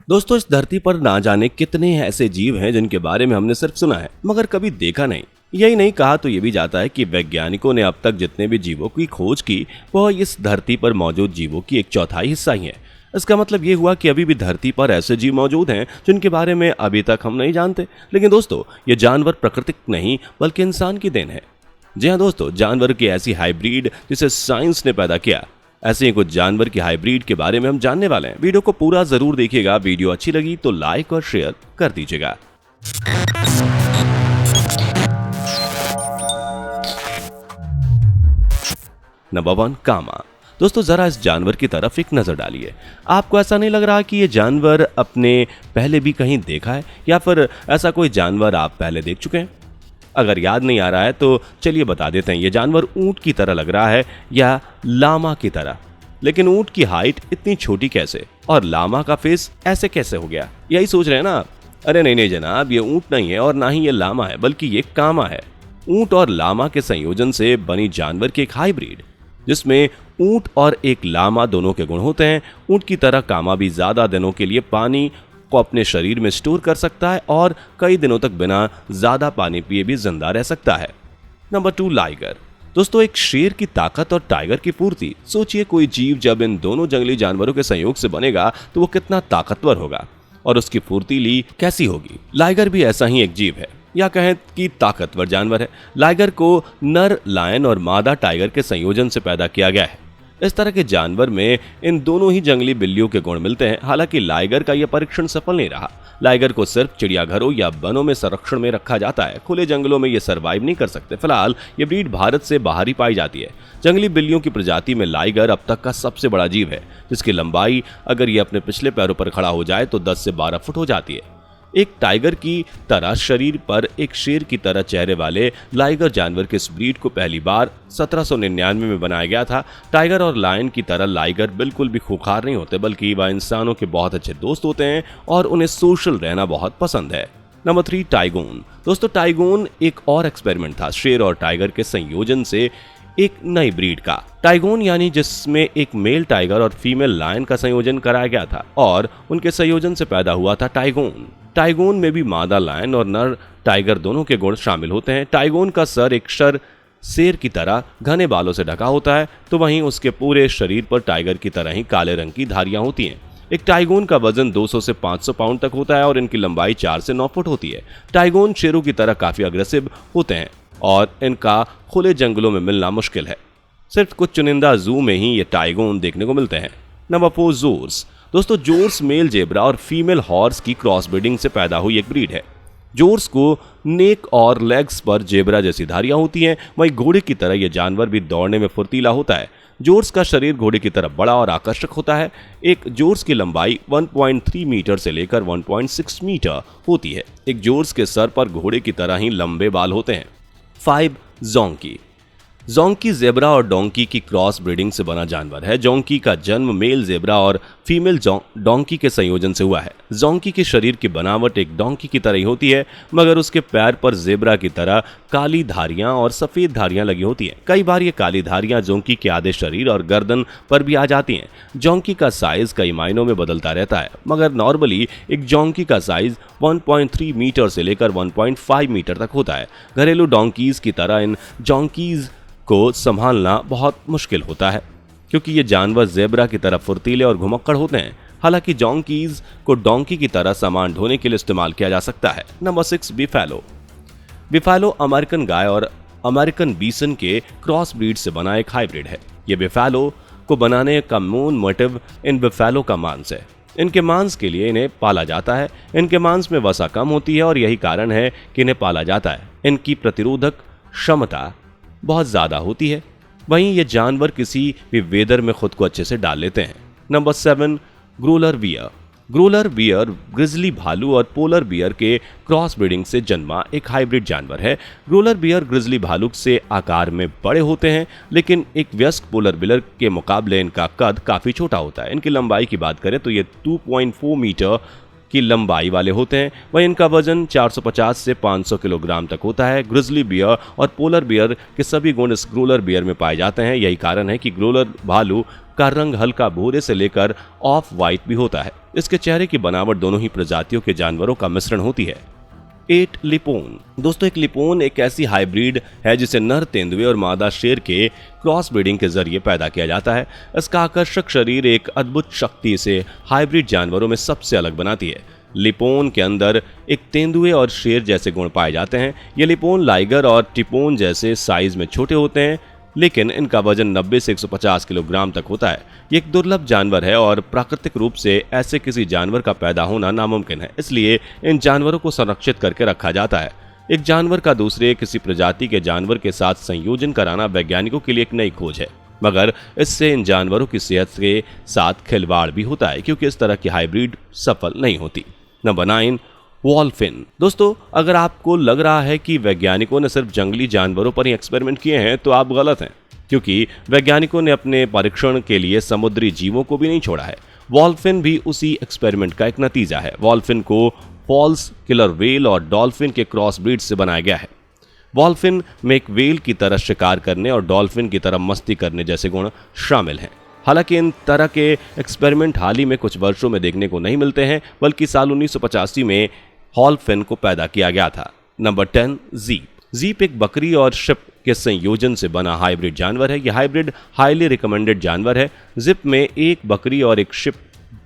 दोस्तों, इस धरती पर ना जाने कितने ऐसे जीव हैं जिनके बारे में हमने सिर्फ सुना है मगर कभी देखा नहीं। यही नहीं, कहा तो ये भी जाता है कि वैज्ञानिकों ने अब तक जितने भी जीवों की खोज की वह इस धरती पर मौजूद जीवों की 1/4 हिस्सा ही है। इसका मतलब ये हुआ कि अभी भी धरती पर ऐसे जीव मौजूद हैं जिनके बारे में अभी तक हम नहीं जानते। लेकिन दोस्तों, ये जानवर प्राकृतिक नहीं बल्कि इंसान की देन है। जी हाँ दोस्तों, जानवर की ऐसी हाइब्रिड जिसे साइंस ने पैदा किया, ऐसे ही कुछ जानवर की हाइब्रिड के बारे में हम जानने वाले हैं। वीडियो को पूरा जरूर देखिएगा। वीडियो अच्छी लगी तो लाइक और शेयर कर दीजिएगा। नंबर 1, कामा। दोस्तों, जरा इस जानवर की तरफ एक नजर डालिए। आपको ऐसा नहीं लग रहा कि ये जानवर अपने पहले भी कहीं देखा है, या फिर ऐसा कोई जानवर आप पहले देख चुके हैं? अगर याद नहीं आ रहा है तो चलिए बता देते हैं। ये जानवर ऊंट की तरह लग रहा है या लामा की तरह। लेकिन ऊंट की हाइट इतनी छोटी कैसे, और लामा का फेस ऐसे कैसे हो गया? यही सोच रहे हैं ना आप? अरे नहीं नहीं जनाब, ये ऊंट नहीं है और ना ही ये लामा है, बल्कि ये कामा है। ऊंट और लामा के संयोजन से बनी जानवर की एक हाइब्रिड, जिसमें ऊंट और एक लामा दोनों के गुण होते हैं। ऊंट की तरह कामा भी ज्यादा दिनों के लिए पानी को अपने शरीर में स्टोर कर सकता है और कई दिनों तक बिना ज्यादा पानी पिए भी जिंदा रह सकता है। Number 2, liger. दोस्तों, एक शेर की ताकत और टाइगर की पूर्ति। सोचिए, कोई जीव जब इन दोनों जंगली जानवरों के संयोग से बनेगा तो वो कितना ताकतवर होगा और उसकी फुर्तीली कैसी होगी। लाइगर भी ऐसा ही एक जीव है, या कहें कि ताकतवर जानवर है। लाइगर को नर लायन और मादा टाइगर के संयोजन से पैदा किया गया है। इस तरह के जानवर में इन दोनों ही जंगली बिल्लियों के गुण मिलते हैं। हालांकि लाइगर का यह परीक्षण सफल नहीं रहा। लाइगर को सिर्फ चिड़ियाघरों या वनों में संरक्षण में रखा जाता है। खुले जंगलों में ये सर्वाइव नहीं कर सकते। फिलहाल ये ब्रीड भारत से बाहर ही पाई जाती है। जंगली बिल्लियों की प्रजाति में लाइगर अब तक का सबसे बड़ा जीव है, जिसकी लंबाई अगर ये अपने पिछले पैरों पर खड़ा हो जाए तो 10 से 12 फुट हो जाती है। एक टाइगर की तरह शरीर पर एक शेर की तरह चेहरे वाले लाइगर जानवर के इस ब्रीड को पहली बार 1799 में बनाया गया था। टाइगर और लायन की तरह लाइगर बिल्कुल भी खूंखार नहीं होते, बल्कि वह इंसानों के बहुत अच्छे दोस्त होते हैं और उन्हें सोशल रहना बहुत पसंद है। नंबर 3, टाइगोन। दोस्तों, टाइगोन एक और एक्सपेरिमेंट था, शेर और टाइगर के संयोजन से एक नई ब्रीड का। टाइगोन यानी जिसमें एक मेल टाइगर और फीमेल लायन का संयोजन कराया गया था और उनके संयोजन से पैदा हुआ था टाइगोन। टाइगोन में भी मादा लायन और नर टाइगर दोनों के गुण शामिल होते हैं। टाइगोन का सर एक शेर की तरह घने बालों से ढका होता है, तो वहीं उसके पूरे शरीर पर टाइगर की तरह ही काले रंग की धारियां होती हैं। एक टाइगोन का वजन 200 से 500 पाउंड तक होता है और इनकी लंबाई 4 से 9 फुट होती है। टाइगोन शेरों की तरह काफी अग्रेसिव होते हैं और इनका खुले जंगलों में मिलना मुश्किल है। सिर्फ कुछ चुनिंदा जू में ही ये टाइगोन देखने को मिलते हैं। नंबर 4, जोर्स। दोस्तों, जोर्स मेल जेब्रा और फीमेल हॉर्स की क्रॉस ब्रीडिंग से पैदा हुई एक ब्रीड है। जोर्स को नेक और लेग्स पर जेब्रा जैसी धारियां होती हैं। वहीं घोड़े की तरह यह जानवर भी दौड़ने में फुर्तीला होता है। जोर्स का शरीर घोड़े की तरह बड़ा और आकर्षक होता है। एक जोर्स की लंबाई 1.3 मीटर से लेकर 1.6 मीटर होती है। एक जोर्स के सर पर घोड़े की तरह ही लंबे बाल होते हैं। 5, जोंकी। जोंकी जेब्रा और डोंकी की क्रॉस ब्रीडिंग से बना जानवर है। जोंकी का जन्म मेल जेब्रा और फीमेल डोंकी के संयोजन से हुआ है। जोंकी के शरीर की बनावट एक डोंकी की तरह ही होती है, मगर उसके पैर पर जेब्रा की तरह काली धारियां और सफेद धारियां लगी होती हैं। कई बार ये काली धारियां जोंकी के आधे शरीर और गर्दन पर भी आ जाती हैं। जोंकी का साइज कई मायनों में बदलता रहता है, मगर नॉर्मली एक जोंकी का साइज 1.3 मीटर से लेकर 1.5 मीटर तक होता है। घरेलू डोंकीज की तरह इन जोंकीज को संभालना बहुत मुश्किल होता है, क्योंकि ये जानवर जेब्रा की तरह फुर्तीले और घुमक्कड़ होते हैं। हालांकि जोंकीज को डोंकी की तरह सामान ढोने के लिए इस्तेमाल किया जा सकता है। नंबर 6, बिफैलो। बिफैलो अमेरिकन गाय और अमेरिकन बीसन के क्रॉस ब्रीड से बना एक हाइब्रिड है। ये बिफैलो को बनाने का मूल मोटिव इन बिफैलो का मांस है। इनके मांस के लिए इन्हें पाला जाता है। इनके मांस में वसा कम होती है और यही कारण है कि इन्हें पाला जाता है। इनकी प्रतिरोधक क्षमता बहुत ज्यादा होती है। वहीं ये जानवर किसी भी वेदर में खुद को अच्छे से डाल लेते हैं। Number 7, grolar bear. Grolar bear grizzly भालू और पोलर बियर के क्रॉस ब्रीडिंग से जन्मा एक हाइब्रिड जानवर है। ग्रोलर बियर ग्रिजली भालू से आकार में बड़े होते हैं, लेकिन एक वयस्क पोलर बियर के मुकाबले इनका कद काफी छोटा होता है। इनकी लंबाई की बात करें तो ये 2.4 मीटर की लंबाई वाले होते हैं, वहीं इनका वजन 450 से 500 किलोग्राम तक होता है। ग्रिजली बियर और पोलर बियर के सभी गुण इस ग्रोलर बियर में पाए जाते हैं। यही कारण है कि ग्रोलर भालू का रंग हल्का भूरे से लेकर ऑफ वाइट भी होता है। इसके चेहरे की बनावट दोनों ही प्रजातियों के जानवरों का मिश्रण होती है। 8 लिपोन। दोस्तों, एक लिपोन एक ऐसी हाइब्रिड है जिसे नर तेंदुए और मादा शेर के क्रॉस ब्रीडिंग के जरिए पैदा किया जाता है। इसका आकर्षक शरीर एक अद्भुत शक्ति से हाइब्रिड जानवरों में सबसे अलग बनाती है। लिपोन के अंदर एक तेंदुए और शेर जैसे गुण पाए जाते हैं। ये लिपोन लाइगर और टिपोन जैसे साइज में छोटे होते हैं, लेकिन इनका वजन 90 से 150 किलोग्राम तक होता है। ये एक दुर्लभ जानवर है और प्राकृतिक रूप से ऐसे किसी जानवर का पैदा होना नामुमकिन है। इसलिए इन जानवरों को संरक्षित करके रखा जाता है। एक जानवर का दूसरे किसी प्रजाति के जानवर के साथ संयोजन कराना वैज्ञानिकों के लिए एक नई खोज है, मगर इससे इन जानवरों की सेहत के साथ खिलवाड़ भी होता है, क्योंकि इस तरह की हाइब्रिड सफल नहीं होती। नंबर 9, वॉल्फिन। दोस्तों, अगर आपको लग रहा है कि वैज्ञानिकों ने सिर्फ जंगली जानवरों पर ही एक्सपेरिमेंट किए हैं तो आप गलत हैं, क्योंकि वैज्ञानिकों ने अपने परीक्षण के लिए समुद्री जीवों को भी नहीं छोड़ा है। वॉल्फिन भी उसी एक्सपेरिमेंट का एक नतीजा है। वॉल्फिन को फॉल्स किलर व्हेल और डॉल्फिन के क्रॉस ब्रीड से बनाया गया है। वॉल्फिन में एक व्हेल की तरह शिकार करने और डॉल्फिन की तरह मस्ती करने जैसे गुण शामिल हैं। हालांकि इन तरह के एक्सपेरिमेंट हाल ही में कुछ वर्षों में देखने को नहीं मिलते हैं, बल्कि साल 1985 में हॉल्फिन को पैदा किया गया था। Number 10, jeep. जीप एक बकरी और शिप के संयोजन से बना हाइब्रिड जानवर है। यह हाइब्रिड हाईली रिकमेंडेड जानवर है। जिप में एक बकरी और एक शिप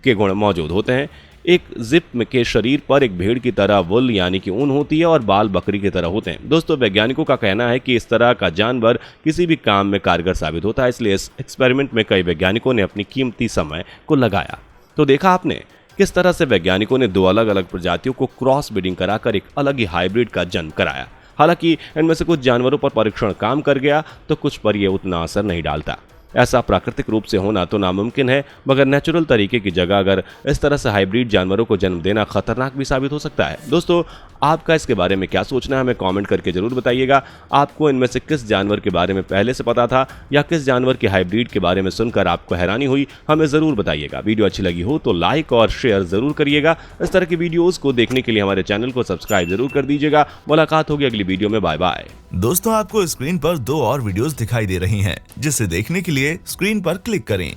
के गुण मौजूद होते हैं। एक जिप के शरीर पर एक भेड़ की तरह वुल यानी कि ऊन होती है और बाल बकरी की तरह होते हैं। दोस्तों, वैज्ञानिकों का कहना है कि इस तरह का जानवर किसी भी काम में कारगर साबित होता है, इसलिए इस एक्सपेरिमेंट में कई वैज्ञानिकों ने अपनी कीमती समय को लगाया। तो देखा आपने किस तरह से वैज्ञानिकों ने दो अलग अलग प्रजातियों को क्रॉस ब्रीडिंग कराकर एक अलग ही हाइब्रिड का जन्म कराया। हालांकि इनमें से कुछ जानवरों पर परीक्षण काम कर गया तो कुछ पर यह उतना असर नहीं डालता। ऐसा प्राकृतिक रूप से होना तो नामुमकिन है, मगर नेचुरल तरीके की जगह अगर इस तरह से हाइब्रिड जानवरों को जन्म देना खतरनाक भी साबित हो सकता है। दोस्तों, आपका इसके बारे में क्या सोचना है, हमें कमेंट करके जरूर बताइएगा। आपको इनमें से किस जानवर के बारे में पहले से पता था या किस जानवर के हाइब्रिड के बारे में सुनकर आपको हैरानी हुई, हमें जरूर बताइएगा। वीडियो अच्छी लगी हो तो लाइक और शेयर जरूर करिएगा। इस तरह की वीडियोस को देखने के लिए हमारे चैनल को सब्सक्राइब जरूर कर दीजिएगा। मुलाकात होगी अगली वीडियो में। Bye bye. दोस्तों, आपको स्क्रीन पर 2 और वीडियोस दिखाई दे रही हैं, जिसे देखने के लिए स्क्रीन पर क्लिक करें।